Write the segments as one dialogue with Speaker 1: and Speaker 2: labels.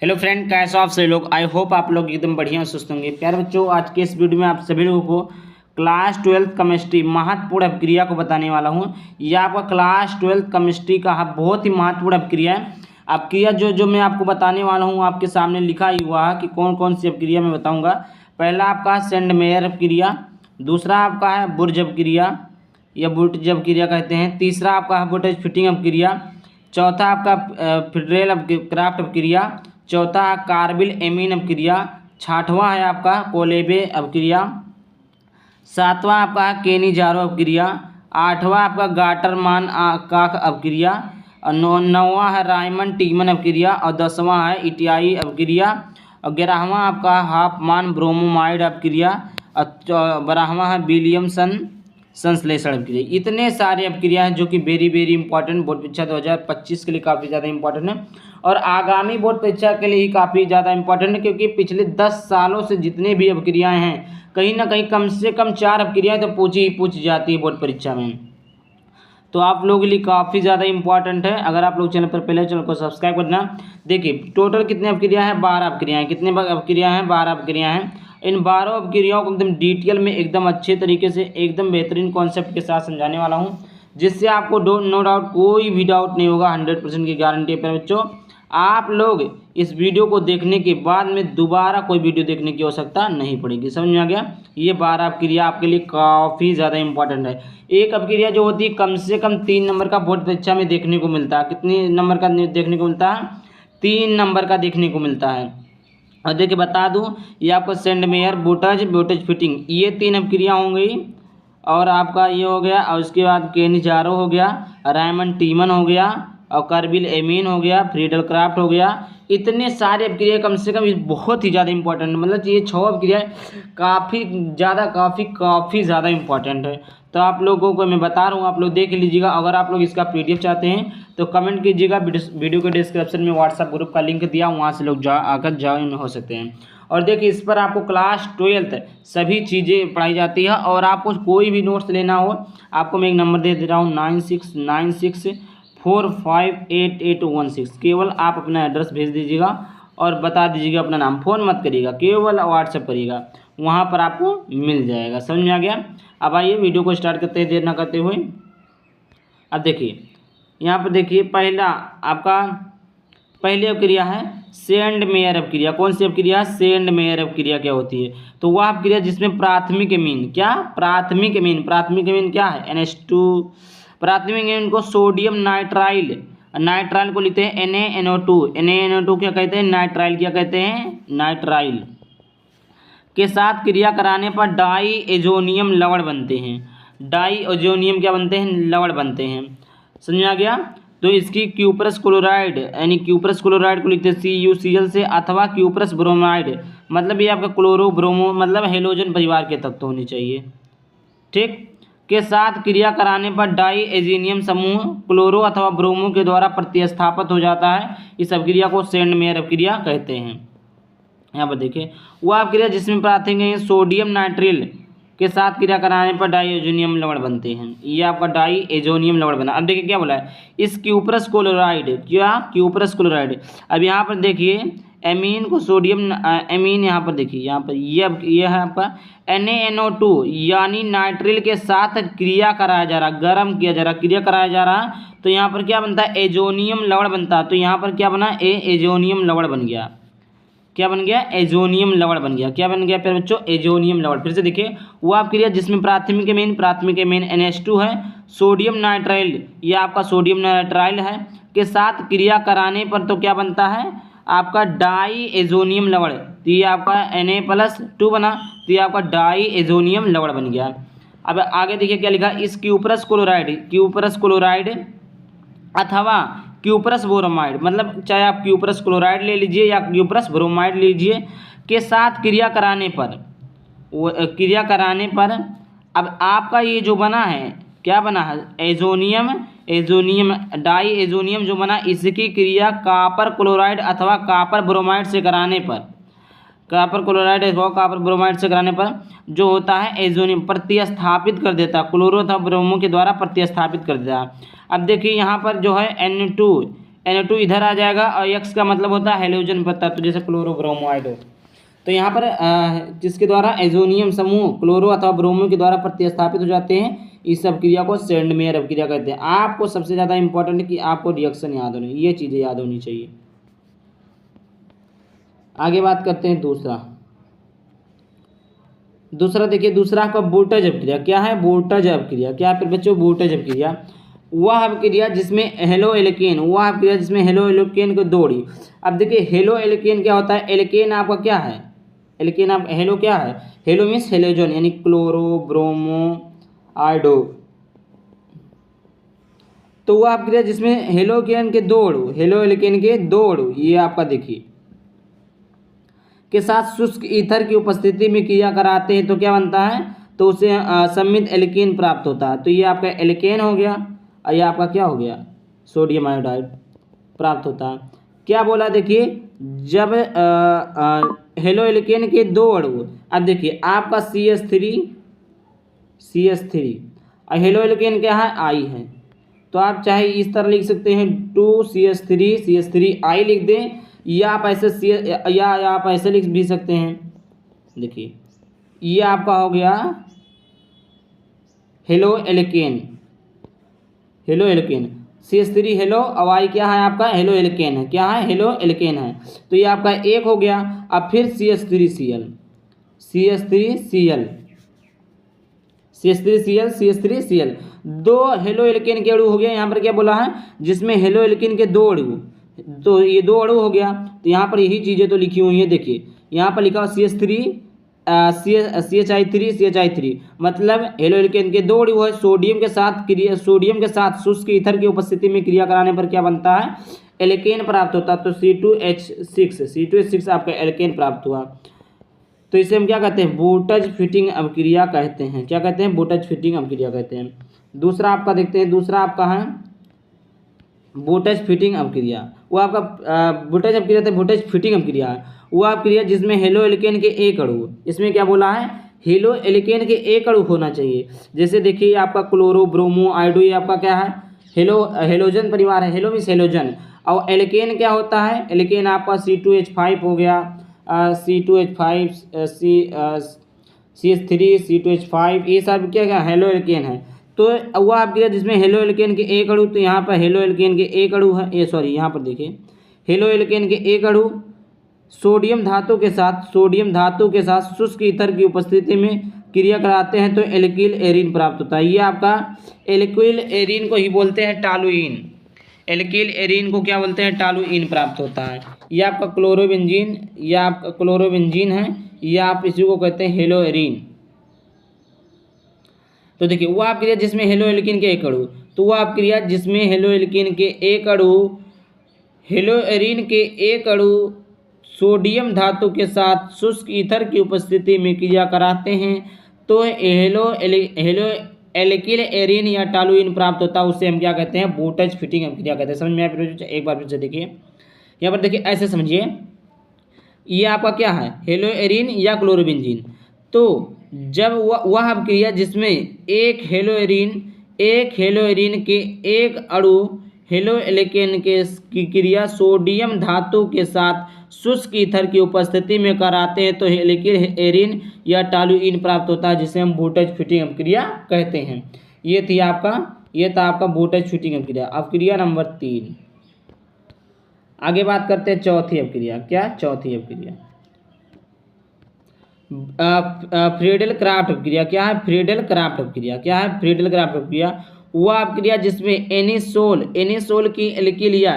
Speaker 1: Hello friend, कैसे हो आप सभी लोग। आई होप आप लोग एकदम बढ़िया और सुस्त होंगे। प्यारे बच्चों, आज के इस वीडियो में आप सभी लोगों को क्लास 12 केमिस्ट्री महत्वपूर्ण अपक्रिया को बताने वाला हूं। यह आपका क्लास 12 केमिस्ट्री का बहुत ही महत्वपूर्ण अपक्रिया है। अपक्रिया जो मैं आपको बताने वाला हूं, आपके सामने लिखा ही हुआ है कि कौन कौन सी अपक्रिया मैं बताऊँगा। पहला आपका सेंडमेयर अपक्रिया, दूसरा आपका है बुर्ज अपक्रिया या बुर्ज अपक्रिया कहते हैं, तीसरा आपका है बुर्ज फिटिंग अपक्रिया, चौथा आपका फिटरेल क्राफ्ट अपक्रिया, चौथा कार्बिल एमीन अपक्रिया, छठवां है आपका कोलेबे अपक्रिया, सातवां आपका है केनी जारो अपक्रिया, आठवां आपका गाटरमान काक अपक्रिया, नौवां है रायमन टीमन अपक्रिया और 10वां है इटियाई अपक्रिया और 11वां आपका हाफमान ब्रोमोमाइड अपक्रिया और 12वां है विलियमसन संश्लेषण अपक्रिया। इतने सारे अपक्रिया हैं जो कि वेरी वेरी इंपॉर्टेंट बोर्ड परीक्षा 2025 के लिए काफ़ी ज़्यादा इंपॉर्टेंट है और आगामी बोर्ड परीक्षा के लिए ही काफ़ी ज़्यादा इंपॉर्टेंट है, क्योंकि पिछले 10 सालों से जितने भी अपक्रियाएं हैं कहीं ना कहीं कम से कम 4 अपक्रियाएं तो पूछ जाती है बोर्ड परीक्षा में। तो आप लोगों के लिए काफ़ी ज़्यादा इंपॉर्टेंट है। अगर आप लोग चैनल पर पहले चैनल को सब्सक्राइब करना। देखिए टोटल कितने अपक्रिया हैं, 12 अपक्रिया हैं। कितने अपक्रिया हैं, 12 अपक्रिया हैं। इन 12 अपक्रियाओं को एकदम डिटेल में एकदम अच्छे तरीके से एकदम बेहतरीन कॉन्सेप्ट के साथ समझाने वाला हूँ, जिससे आपको नो डाउट कोई भी डाउट नहीं होगा। 100% की गारंटी है प्यारे बच्चों। आप लोग इस वीडियो को देखने के बाद में दोबारा कोई वीडियो देखने की आवश्यकता नहीं पड़ेगी। समझ में आ गया। ये 12 अपक्रिया आपके लिए काफ़ी ज़्यादा इंपॉर्टेंट है। एक अपक्रिया जो होती है कम से कम 3 नंबर का बोर्ड परीक्षा में देखने को मिलता है। कितने नंबर का देखने को मिलता है? 3 नंबर का देखने को मिलता है। और देखिए बता दूं, ये आपका सेंडमेयर बोटज फिटिंग, ये 3 अपक्रिया होंगी और आपका ये हो गया और उसके बाद केनिजारो हो गया, रायमन टीमन हो गया और कार्बिल एमीन हो गया, फ्रीडल क्राफ्ट हो गया। इतने सारे अपक्रिया कम से कम बहुत ही ज़्यादा इंपॉर्टेंट, मतलब ये 6 अपक्रिया काफ़ी ज़्यादा इंपॉर्टेंट है। तो आप लोगों को मैं बता रहा हूँ, आप लोग देख लीजिएगा। अगर आप लोग इसका PDF चाहते हैं तो कमेंट कीजिएगा। वीडियो के डिस्क्रिप्शन में व्हाट्सएप ग्रुप का लिंक दिया, वहाँ से लोग आकर ज्वाइन हो सकते हैं। और देखिए इस पर आपको क्लास 12 सभी चीज़ें पढ़ाई जाती है। और आपको कोई भी नोट्स लेना हो, आपको मैं एक नंबर दे रहा हूँ 9696458816। केवल आप अपना एड्रेस भेज दीजिएगा और बता दीजिएगा अपना नाम। फ़ोन मत करिएगा, केवल व्हाट्सएप करिएगा, वहाँ पर आपको मिल जाएगा। समझ में आ गया। अब आइए वीडियो को स्टार्ट करते हैं देर ना करते हुए। अब देखिए यहाँ पर देखिए पहला आपका पहली अपक्रिया है सेंडमेयर अपक्रिया। कौन सी अपक्रिया? सेंडमेयर अपक्रिया क्या होती है? तो वह अपक्रिया जिसमें प्राथमिक एमीन प्राथमिक एमीन क्या है? NH2। प्राथमिक एमीन को सोडियम नाइट्राइल को लिखते हैं NaNO2 क्या कहते हैं? नाइट्राइल क्या कहते हैं? नाइट्राइल के साथ क्रिया कराने पर डाई एजोनियम लवण बनते हैं। डाई एजोनियम क्या बनते हैं? लवण बनते हैं। समझ में आ गया। तो इसकी क्यूप्रस क्लोराइड यानी क्यूप्रस क्लोराइड को लिखते हैं CuCl से, अथवा क्यूप्रस ब्रोमाइड, मतलब ये आपका क्लोरो ब्रोमो मतलब हेलोजन परिवार के तत्व होने चाहिए, ठीक, के साथ क्रिया कराने पर डाई एजीनियम समूह क्लोरो अथवा ब्रोमो के द्वारा प्रतिस्थापित हो जाता है। इस अपक्रिया को सेंडमेयर अपक्रिया कहते हैं। यहाँ पर देखिए वह अपक्रिया जिसमें प्राथमिक सोडियम नाइट्रिल के साथ क्रिया कराने पर डाईएजोनियम लवण बनते हैं। ये आपका डाईएजोनियम लवण बना। अब देखिए क्या बोला है, इस क्यूप्रस क्लोराइड, क्या क्यूप्रस क्लोराइड। अब यहाँ पर देखिए एमीन को सोडियम एमीन, यहाँ पर देखिए यहाँ पर ये है आपका NaNO2 यानी नाइट्रिल के साथ क्रिया कराया जा रहा, गर्म किया जा रहा, क्रिया कराया जा रहा। तो यहाँ पर क्या बनता है? एजोनियम लवण बनता है। तो यहाँ पर क्या बना? एजोनियम लवण बन गया। क्या बन गया? एजोनियम लवण बन गया। क्या बन गया फिर बच्चों? एजोनियम लवण। फिर से देखिए वो अपक्रिया जिसमें प्राथमिक एमीन NH2 है, सोडियम नाइट्राइल, ये आपका सोडियम नाइट्राइल है, के साथ क्रिया कराने पर तो क्या बनता है? आपका डाई एजोनियम लवण। तो ये आपका Na+2 बना, तो ये आपका डाई एजोनियम लवण बन गया। अब आगे देखिए क्या लिखा, इस क्यूप्रस क्लोराइड अथवा क्यूप्रस ब्रोमाइड, मतलब चाहे आप क्यूप्रस क्लोराइड ले लीजिए या क्यूप्रस ब्रोमाइड लीजिए, के साथ क्रिया कराने पर अब आपका ये जो बना है, क्या बना है? एजोनियम डाई एजोनियम जो बना, इसकी क्रिया कॉपर क्लोराइड अथवा कॉपर ब्रोमाइड से कराने पर, कॉपर ब्रोमाइड से कराने पर जो होता है एजोनियम प्रतिस्थापित कर देता है, क्लोरो अथवा ब्रोमो के द्वारा प्रतिस्थापित कर देता है। अब देखिए यहाँ पर जो है Na2 इधर आ जाएगा और X का मतलब होता है हैलोजन तत्व, जैसे क्लोरोब्रोमोआइड हो। तो यहाँ पर जिसके द्वारा एजोनियम समूह क्लोरो अथवा ब्रोमो के द्वारा प्रतिस्थापित हो जाते हैं, इस अभिक्रिया को सेंडमेयर अभिक्रिया कहते हैं। आपको सबसे ज़्यादा इंपॉर्टेंट है कि आपको रिएक्शन याद होनी, ये चीज़ें याद होनी चाहिए। आगे बात करते हैं दूसरा देखिए, दूसरा आपका वोल्टेज अभिक्रिया। क्या है? वोल्टेज अभिक्रिया। क्या है फिर बच्चों? वोल्टेज अभिक्रिया वह अभिक्रिया जिसमें हेलो एल्केन, वह अभिक्रिया जिसमें हेलो एल्केन को जोड़ी। अब देखिए हेलो एल्केन क्या होता है? एल्केन आपका क्या है? एल्केन आप हेलो क्या है? हेलो मीन्स हेलोजन, यानी क्लोरो ब्रोमो आइडो। तो वह अभिक्रिया जिसमें हेलोकेन के दो अणु, हेलो एल्केन के दो अणु, ये आपका देखिए के साथ शुष्क ईथर की उपस्थिति में क्रिया कराते हैं तो क्या बनता है? तो उसे सममित एल्केन प्राप्त होता है। तो ये आपका एल्केन हो गया और ये आपका क्या हो गया? सोडियम आयोडाइड प्राप्त होता है। क्या बोला? देखिए जब हेलो एल्केन के दो अणु, अब देखिए आपका CH3 और हेलो एल्केन क्या है? I है। तो आप चाहे इस तरह लिख सकते हैं 2CH3 लिख दें, या आप ऐसे लिख भी सकते हैं। देखिए ये आपका हो गया हेलो एल्केन CH3 हेलो और I क्या है आपका? हेलो एल्केन है। क्या है? हेलो एल्केन है। तो ये आपका एक हो गया। अब फिर CH3Cl दो हेलो एल्केन के अणु हो गया। यहाँ पर क्या बोला है? जिसमें हेलो एल्केन के दो अणु, तो ये दो अणु हो गया। तो यहाँ पर यही चीज़ें तो लिखी हुई हैं। देखिए यहाँ पर लिखा CH3 मतलब हेलो एल्केन के दो अणु है। सोडियम के साथ शुष्क ईथर की उपस्थिति में क्रिया कराने पर क्या बनता है? एल्केन प्राप्त होता है। तो C2H6 आपका एल्केन प्राप्त हुआ। तो इसे हम क्या कहते हैं? वोल्टेज फिटिंग अभिक्रिया कहते हैं। क्या कहते हैं? वोल्टेज फिटिंग अभिक्रिया कहते हैं। दूसरा आपका देखते हैं, दूसरा आपका है वोल्टेज फिटिंग अभिक्रिया। वो आपका वोल्टेज अभिक्रिया था, वोल्टेज फिटिंग अभिक्रिया है वो अभिक्रिया जिसमें हेलो एल्केन के एक अणु, इसमें क्या बोला है? हेलो एल्केन के एक अणु होना चाहिए। जैसे देखिए आपका क्लोरो ब्रोमो आइडो, ये आपका क्या है? हेलोजन परिवार है। Hello means halogen. और एल्केन क्या होता है? एल्केन आपका C2H5 हो गया, C2H5 CH3 C2H5, ये सब क्या हेलो एल्केन है। तो वह अभिक्रिया जिसमें हेलो एल्केन के एक अणु, तो यहाँ पर हेलो एल्केन के एक अणु है, ये सॉरी यहाँ पर देखिए हेलो एल्केन के एक अणु सोडियम धातु के साथ शुष्क ईथर की उपस्थिति में क्रिया कराते हैं तो एल्किल एरीन प्राप्त होता है। ये आपका एल्किल एरीन को ही बोलते हैं टॉलुइन। एल्किल एरीन को क्या बोलते हैं? टॉलुइन प्राप्त होता है। ये आपका क्लोरोबेंजीन है, या आप इसी को कहते हैं हेलो एरीन। तो देखिए वह अभिक्रिया जिसमें हेलो एल्केन के एक अणु, तो वह अभिक्रिया जिसमें हेलो एल्केन के एक अणु हेलो एरीन के एक अणु सोडियम धातु के साथ शुष्क ईथर की उपस्थिति में क्रिया कराते हैं तो हेलो एल्किल एरीन या टॉलुइन प्राप्त होता है। उसे हम क्या कहते हैं? वोल्टेज फिटिंग अभिक्रिया कहते हैं। समझ में आया? एक बार फिर से देखिए, यहाँ पर देखिए ऐसे समझिए, ये आपका क्या है? हेलो एरीन या क्लोरोबेंजीन। तो जब वह अभिक्रिया जिसमें एक हेलो एरीन के एक अणु हेलो एल्केन की क्रिया सोडियम धातु के साथ शुष्क ईथर की उपस्थिति में कराते हैं तो एल्किल एरीन या टॉलुइन प्राप्त होता है, जिसे हम वोल्टेज फिटिंग अभिक्रिया कहते हैं। ये था आपका वोल्टेज फिटिंग अभिक्रिया। अभिक्रिया नंबर 3। आगे बात करते हैं चौथी अभिक्रिया। क्या? चौथी अभिक्रिया फ्रीडल क्राफ्ट अभिक्रिया। क्या है? फ्रीडल क्राफ्ट अभिक्रिया। क्या है? फ्रीडल क्राफ्ट अभिक्रिया वह अभिक्रिया जिसमें एनिसोल की एल्किल या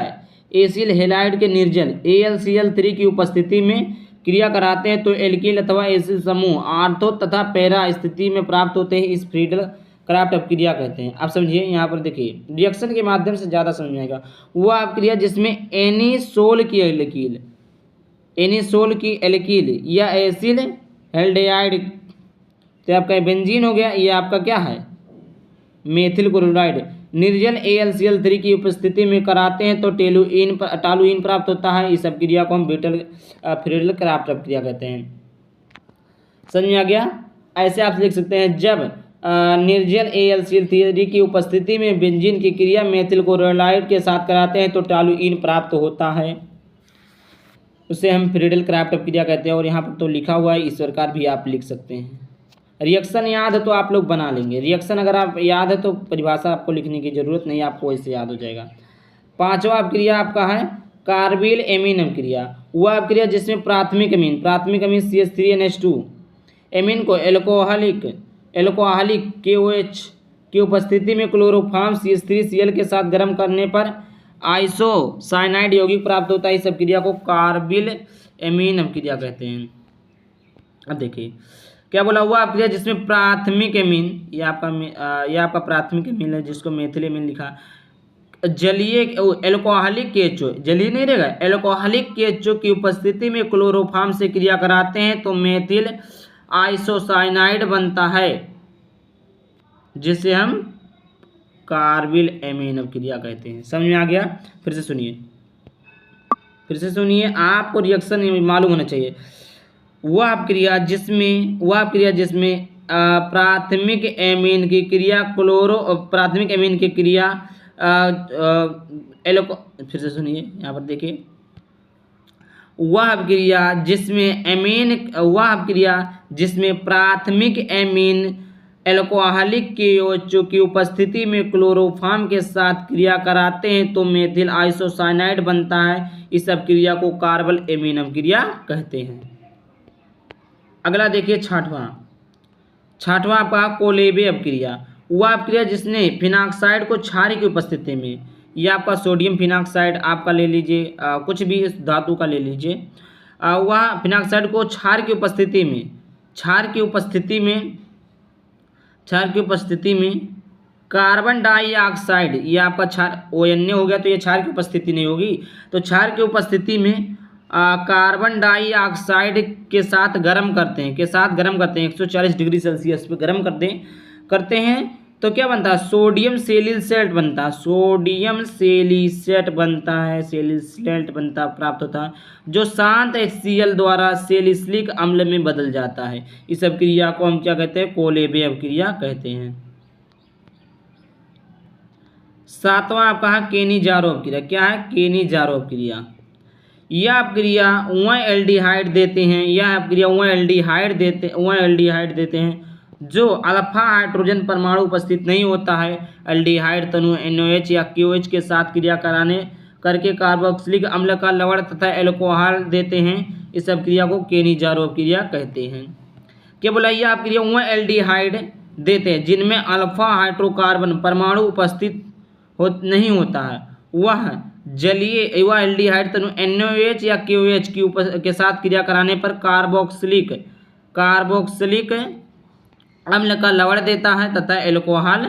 Speaker 1: एसिल हैलाइड के निर्जल AlCl3 की उपस्थिति में क्रिया कराते हैं तो एल्किल अथवा एसिल समूह आर्थो तथा पैरा स्थिति में प्राप्त होते हैं। इस फ्रीडल क्राफ्ट अभिक्रिया कहते हैं। आप समझिए, यहाँ पर देखिए रिएक्शन के माध्यम से ज़्यादा समझ में आएगा। वह अभिक्रिया जिसमें एनिसोल की एल्किल या एसिल हैल्डेहाइड, तो आपका बेंजीन हो गया, ये आपका क्या है? मेथिल क्लोराइड निर्जल AlCl3 की उपस्थिति में कराते हैं तो टॉलुइन प्राप्त होता है। इस अभिक्रिया को हम फ्रीडल क्राफ्ट अभिक्रिया कहते हैं। समझ में आ गया? ऐसे आप लिख सकते हैं, जब निर्जल AlCl3 की उपस्थिति में बेंजीन की क्रिया मेथिल क्लोराइड के साथ कराते हैं तो टॉलुइन प्राप्त होता है। उसे हम फ्रीडल क्राफ्ट अपक्रिया कहते हैं। और यहाँ पर तो लिखा हुआ है, इस प्रकार भी आप लिख सकते हैं। रिएक्शन याद है तो आप लोग बना लेंगे। रिएक्शन अगर आप याद है तो परिभाषा आपको लिखने की जरूरत नहीं, आपको इससे याद हो जाएगा। पांचवा अपक्रिया आपका है कार्बिल एमीन अपक्रिया। वह अपक्रिया जिसमें प्राथमिक अमीन CH3NH2 एमीन को एल्कोहलिक KOH की उपस्थिति में क्लोरोफॉर्म CH3Cl के साथ गर्म करने पर आइसोसाइनाइड यौगिक प्राप्त होता है। इस अपक्रिया को कार्बिल एमीन अपक्रिया कहते हैं। अब देखिए क्या बोला हुआ अपक्रिया जिसमें प्राथमिक एमीन, ये आपका प्राथमिक एमीन है जिसको मेथिल एमीन लिखा, जलीय एल्कोहलिक KHO, जलीय नहीं रहेगा, एल्कोहलिक KHO की उपस्थिति में क्लोरोफॉर्म से क्रिया कराते हैं तो मेथिल आइसोसाइनाइड बनता है, जिसे हम कार्बिल एमीन अपक्रिया कहते हैं। समझ में आ गया? फिर से सुनिए, आपको रिएक्शन मालूम होना चाहिए। वह अपक्रिया जिसमें प्राथमिक एमीन की क्रिया फिर से सुनिए, यहाँ पर देखिए, वह अपक्रिया जिसमें प्राथमिक एमीन एल्कोहलिक KOH की उपस्थिति में क्लोरोफॉर्म के साथ क्रिया कराते हैं तो मेथिल आइसोसाइनाइड बनता है। इस अपक्रिया को कार्बल एमीन अपक्रिया कहते हैं। अगला देखिए छठवां आपका कोलेबे अपक्रिया। वह अपक्रिया जिसने फिनाक्साइड को क्षार की उपस्थिति में, यह आपका सोडियम फिनाक्साइड आपका ले लीजिए, कुछ भी इस धातु का ले लीजिए, वह फिनाक्साइड को क्षार की उपस्थिति में कार्बन डाइऑक्साइड, ये आपका क्षार ONA हो गया तो ये क्षार की उपस्थिति नहीं होगी, तो क्षार की उपस्थिति में कार्बन डाइऑक्साइड के साथ गर्म करते हैं 140 डिग्री सेल्सियस पे गर्म करते हैं तो क्या बनता है, सोडियम सेलिसल्ट बनता प्राप्त होता है, जो शांत HCl द्वारा सेलिसिलिक अम्ल में बदल जाता है। इस अपक्रिया को हम क्या कहते हैं, कोलेबे अपक्रिया कहते हैं। सातवां आपका है केनिजारो अपक्रिया। क्या है, केनिजारो अपक्रिया। यह अपक्रिया वह एल्डिहाइड देते हैं जो अल्फा हाइड्रोजन परमाणु उपस्थित नहीं होता है। एल्डिहाइड तनु NOH या KOH के साथ क्रिया करके कार्बोक्सिलिक अम्ल का लवण तथा एल्कोहल देते हैं। इस अपक्रिया को केनिजारो अपक्रिया कहते हैं। क्या बोला, यह अपक्रिया वह एल्डिहाइड देते हैं जिनमें अल्फा हाइड्रोकार्बन परमाणु उपस्थित नहीं होता है। वह एल्डिहाइड तनु NOH या KOH के साथ क्रिया कराने पर कार्बोक्सिलिक अम्ल का लवण देता है तथा एल्कोहल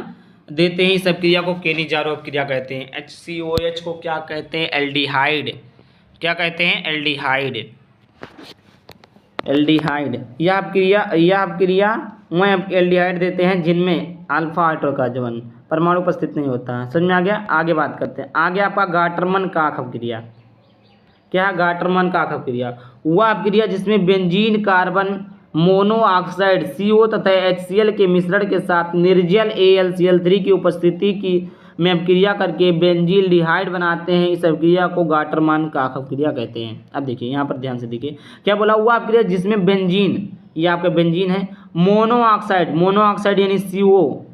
Speaker 1: देते हैं। इस अपक्रिया को केनिजारो अपक्रिया कहते हैं। HCOH को क्या कहते हैं, एल्डिहाइड। क्या कहते हैं, एल्डिहाइड। यह अपक्रिया वह एल्डिहाइड देते हैं जिनमें अल्फा हाइड्रोकार्बन परमाणु उपस्थित नहीं होता है। समझ में आ गया? आगे बात करते हैं। आगे आपका गाटरमन काक अपक्रिया। क्या है, गाटरमन काक अपक्रिया। वह अपक्रिया जिसमें बेंजीन कार्बन मोनोऑक्साइड CO तथा HCl के मिश्रण के साथ निर्जल AlCl3 की उपस्थिति में अपक्रिया करके बेंजील्डिहाइड बनाते हैं। इस अपक्रिया को गाटरमन काक अपक्रिया कहते हैं। अब देखिए यहाँ पर ध्यान से देखिए, क्या बोला हुआ अपक्रिया जिसमें बेंजीन, ये आपका बेंजीन है, मोनोऑक्साइड यानी CO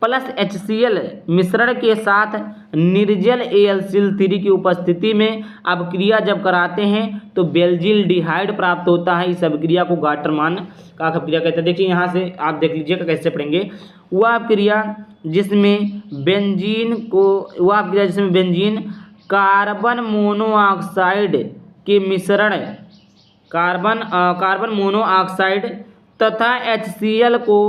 Speaker 1: प्लस HCl मिश्रण के साथ निर्जल AlCl3 की उपस्थिति में अपक्रिया जब कराते हैं तो बेंजील्डिहाइड प्राप्त होता है। इस अपक्रिया को गाटरमन काक अपक्रिया कहते हैं। देखिए यहाँ से आप देख लीजिएगा कैसे पढ़ेंगे। वह अपक्रिया जिसमें बेंजीन कार्बन मोनोऑक्साइड के मिश्रण कार्बन मोनोऑक्साइड तथा HCl को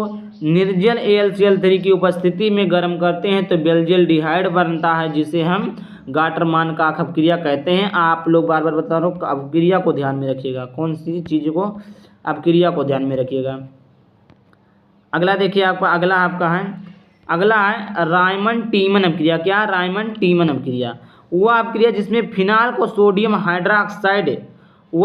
Speaker 1: निर्जल AlCl3 की उपस्थिति में गर्म करते हैं तो बेंजील्डिहाइड बनता है, जिसे हम गाटरमन काक अपक्रिया कहते हैं। आप लोग बार बार बता रहा हूँ, अपक्रिया को ध्यान में रखिएगा, कौन सी चीज़ को, अपक्रिया को ध्यान में रखिएगा। अगला देखिए अगला है रायमंड टीमन अपक्रिया। क्या, रायमंड टीमन अपक्रिया। वह अपक्रिया जिसमें फिनाल को सोडियम हाइड्रोक्साइड व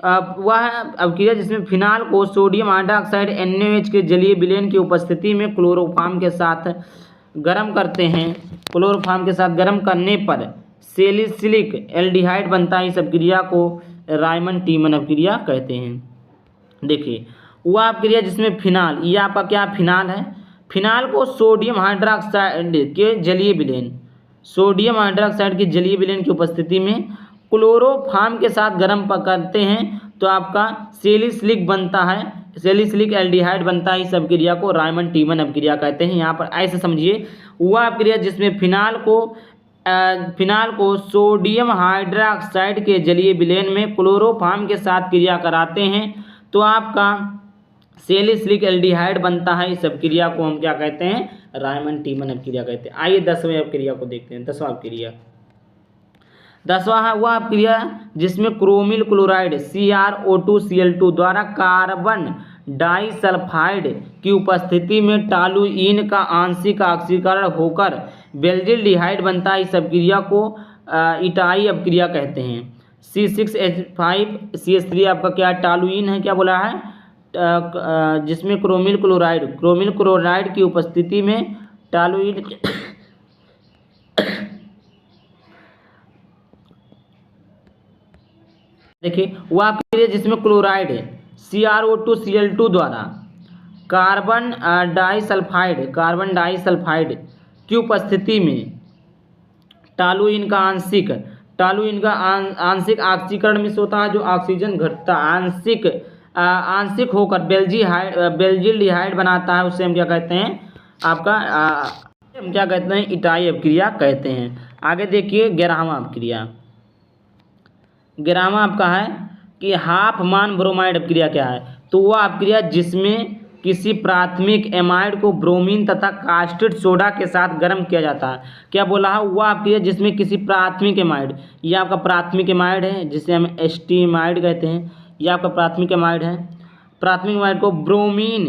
Speaker 1: वह अपक्रिया जिसमें फिनाल को सोडियम हाइड्रोक्साइड NaOH के जलीय विलयन की उपस्थिति में क्लोरोफॉर्म के साथ गर्म करते हैं। क्लोरोफॉर्म के साथ गर्म करने पर सैलिसिलिक एल्डिहाइड बनता है। इस अपक्रिया को रायमंड टीमन अपक्रिया कहते हैं। देखिए वह अपक्रिया जिसमें फिनाल, ये आपका क्या फिनाल है, फिनाल को सोडियम हाइड्रोक्साइड के जलीय विलयन, सोडियम हाइड्रोक्साइड के जलीय विलयन की उपस्थिति में क्लोरोफॉर्म के साथ गर्म करते हैं तो आपका सैलिसिलिक बनता है, सैलिसिलिक एल्डिहाइड बनता है। इस अपक्रिया को रायमंड टीमन अपक्रिया कहते हैं। यहाँ पर ऐसे समझिए, वह अपक्रिया जिसमें फिनाल को सोडियम हाइड्रोक्साइड के जलीय विलयन में क्लोरोफॉर्म के साथ क्रिया कराते हैं तो आपका सैलिसिलिक एल्डिहाइड बनता है। इस अपक्रिया को हम क्या कहते हैं, रायमंड टीमन अपक्रिया कहते हैं। आइए 10वें अपक्रिया को देखते हैं। 10वां अपक्रिया, 10वां है वह अपक्रिया जिसमें क्रोमिल क्लोराइड CrO2Cl2 द्वारा कार्बन डाइसल्फाइड की उपस्थिति में टॉलुइन का आंशिक ऑक्सीकरण होकर बेंजील्डिहाइड बनता है। इस अपक्रिया को इटाई अपक्रिया कहते हैं। C6H5CH3 आपका क्या टॉलुइन है, क्या बोला है, जिसमें क्रोमिल क्लोराइड की उपस्थिति में टॉलुइन देखिए वह अपक्रिया जिसमें क्लोराइड CrO2Cl2 द्वारा कार्बन डाइसल्फाइड की उपस्थिति में टॉलुइन का आंशिक ऑक्सीकरण मिस होता है, जो ऑक्सीजन घटता आंशिक होकर बेंजील्डिहाइड बनाता है। उसे हम क्या कहते हैं, हम क्या कहते हैं, इटाई अपक्रिया कहते हैं। आगे देखिए 11वां अपक्रिया, 11वां आपका है कि हाफ मान ब्रोमाइड अपक्रिया क्या है, तो वह अपक्रिया जिसमें किसी प्राथमिक एमाइड को ब्रोमीन तथा कास्टिड सोडा के साथ गर्म किया जाता है। क्या बोला है, वह अपक्रिया जिसमें किसी प्राथमिक एमाइड, यह आपका प्राथमिक एमाइड है जिसे हम एस्टीमाइड कहते हैं, यह आपका प्राथमिक एमाइड है। प्राथमिक एमाइड को ब्रोमीन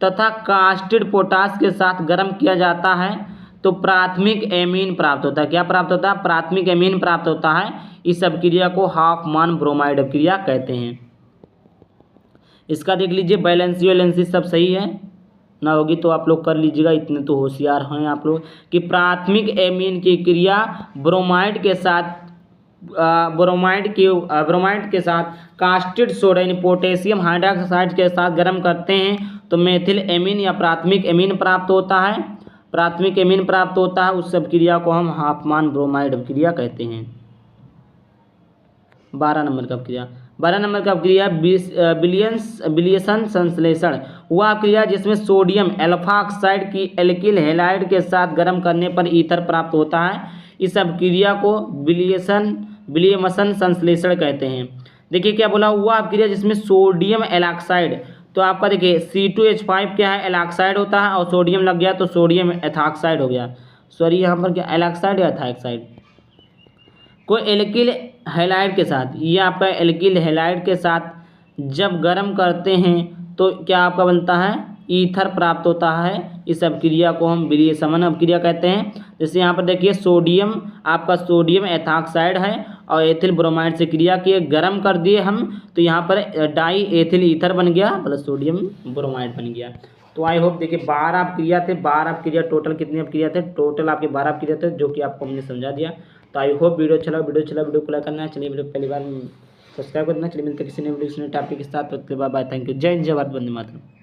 Speaker 1: तथा कास्टिड पोटास के साथ गर्म किया जाता है तो प्राथमिक एमीन प्राप्त होता है। क्या प्राप्त होता है, प्राथमिक एमीन प्राप्त होता है। इस अपक्रिया को हाफ मान ब्रोमाइड अपक्रिया कहते हैं। इसका देख लीजिए बैलेंसी सब सही है ना, होगी तो आप लोग कर लीजिएगा, इतने तो होशियार हैं आप लोग कि प्राथमिक एमीन की क्रिया ब्रोमाइड के साथ कास्टिड सोडा यानी पोटेशियम हाइड्रोक्साइड के साथ गर्म करते हैं तो मेथिल एमीन या प्राथमिक एमीन प्राप्त होता है। उस अपक्रिया को हम हाफ मान ब्रोमाइड अपक्रिया कहते हैं। 12 नंबर का अपक्रिया विलियसन संश्लेषण, वह अपक्रिया जिसमें सोडियम अल्फा ऑक्साइड की एल्किल हैलाइड के साथ गर्म करने पर ईथर प्राप्त होता है। इस अपक्रिया को विलियमसन संश्लेषण कहते हैं। देखिए क्या बोला, वह अपक्रिया जिसमें सोडियम एलॉक्साइड, तो आपका देखिए C2H5 क्या है, एलॉक्साइड होता है और सोडियम लग गया तो सोडियम एथॉक्साइड हो गया। सॉरी यहाँ पर क्या एलॉक्साइड या एथॉक्साइड को एल्किल हैलाइड के साथ, ये आपका एल्किल हैलाइड के साथ जब गर्म करते हैं तो क्या आपका बनता है, ईथर प्राप्त होता है। इस अपक्रिया को हम विलियमसन अपक्रिया कहते हैं। जैसे यहाँ पर देखिए सोडियम एथॉक्साइड है और एथिल ब्रोमाइड से क्रिया किए, गर्म कर दिए हम तो यहाँ पर डाई एथिल ईथर बन गया प्लस सोडियम ब्रोमाइड बन गया। तो आई होप देखिए 12 अपक्रिया थे, 12 अपक्रिया टोटल कितनी अपक्रिया थे, टोटल आपके 12 अपक्रिया थे जो कि आपको हमने समझा दिया। तो आई होप वीडियो वीडियो को लाइक करना है। चलिए वीडियो पहली बार सब्सक्राइब करना। चलिए मिलते किसी ने वीडियो टॉपिक के साथ। Bye, thank you. जय हिंद, जय भारत, वंदे मातरम।